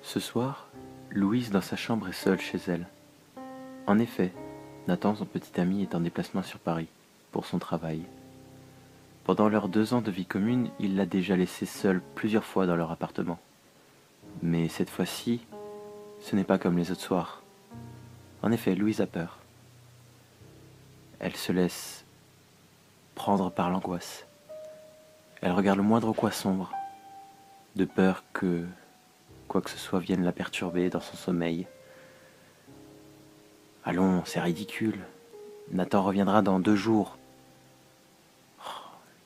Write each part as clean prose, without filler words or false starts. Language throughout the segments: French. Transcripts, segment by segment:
Ce soir, Louise dans sa chambre est seule chez elle. En effet, Nathan, son petit ami, est en déplacement sur Paris, pour son travail. Pendant leurs 2 ans de vie commune, il l'a déjà laissée seule plusieurs fois dans leur appartement. Mais cette fois-ci, ce n'est pas comme les autres soirs. En effet, Louise a peur. Elle se laisse prendre par l'angoisse. Elle regarde le moindre coin sombre, de peur que quoi que ce soit vienne la perturber dans son sommeil. Allons, c'est ridicule. Nathan reviendra dans 2 jours. Oh,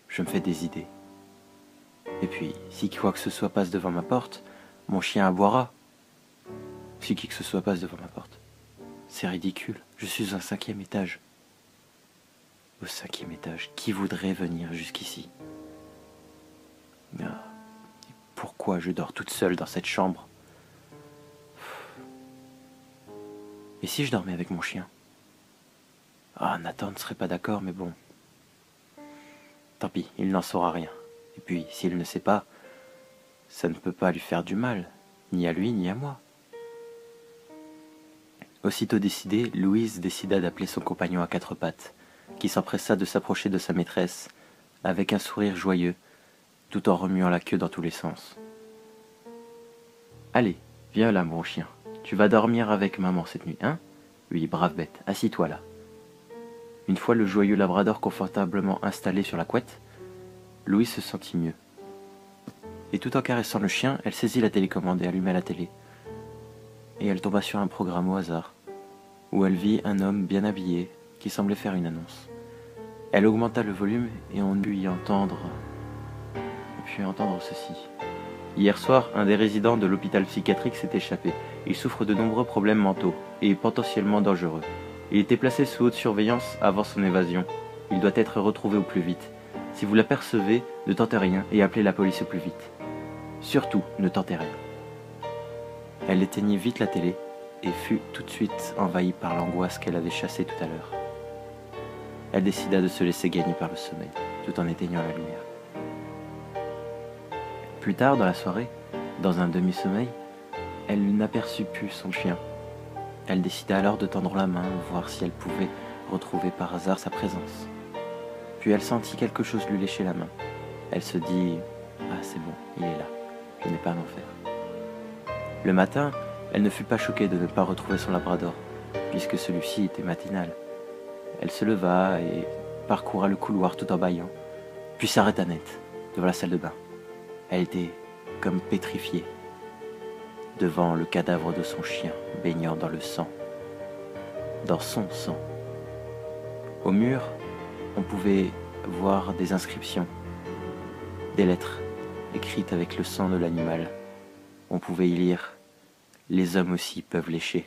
je me fais des idées. Et puis, si quoi que ce soit passe devant ma porte, mon chien aboiera. Si qui que ce soit passe devant ma porte. C'est ridicule, je suis au 5e étage. Au 5e étage, qui voudrait venir jusqu'ici? Ah, pourquoi je dors toute seule dans cette chambre? Et si je dormais avec mon chien? Ah, Nathan ne serait pas d'accord, mais bon. Tant pis, il n'en saura rien. Et puis, s'il ne sait pas, ça ne peut pas lui faire du mal, ni à lui, ni à moi. Aussitôt décidée, Louise décida d'appeler son compagnon à 4 pattes, qui s'empressa de s'approcher de sa maîtresse, avec un sourire joyeux, tout en remuant la queue dans tous les sens. « Allez, viens là, mon chien. Tu vas dormir avec maman cette nuit, hein? Oui, brave bête, assis-toi là. » Une fois le joyeux labrador confortablement installé sur la couette, Louise se sentit mieux. Et tout en caressant le chien, elle saisit la télécommande et alluma la télé. Et elle tomba sur un programme au hasard, où elle vit un homme bien habillé qui semblait faire une annonce. Elle augmenta le volume et on put y entendre ceci. Hier soir, un des résidents de l'hôpital psychiatrique s'est échappé. Il souffre de nombreux problèmes mentaux et est potentiellement dangereux. Il était placé sous haute surveillance avant son évasion. Il doit être retrouvé au plus vite. Si vous l'apercevez, ne tentez rien et appelez la police au plus vite. Surtout, ne tentez rien. Elle éteignit vite la télé et fut tout de suite envahie par l'angoisse qu'elle avait chassée tout à l'heure. Elle décida de se laisser gagner par le sommeil, tout en éteignant la lumière. Plus tard dans la soirée, dans un demi-sommeil, elle n'aperçut plus son chien. Elle décida alors de tendre la main, voir si elle pouvait retrouver par hasard sa présence. Puis elle sentit quelque chose lui lécher la main. Elle se dit « Ah, c'est bon, il est là, je n'ai pas à m'en faire. » Le matin, elle ne fut pas choquée de ne pas retrouver son labrador, puisque celui-ci était matinal. Elle se leva et parcourut le couloir tout en bâillant, puis s'arrêta net, devant la salle de bain. Elle était comme pétrifiée, devant le cadavre de son chien baignant dans le sang, dans son sang. Au mur, on pouvait voir des inscriptions, des lettres écrites avec le sang de l'animal. On pouvait y lire « Les hommes aussi peuvent lécher ».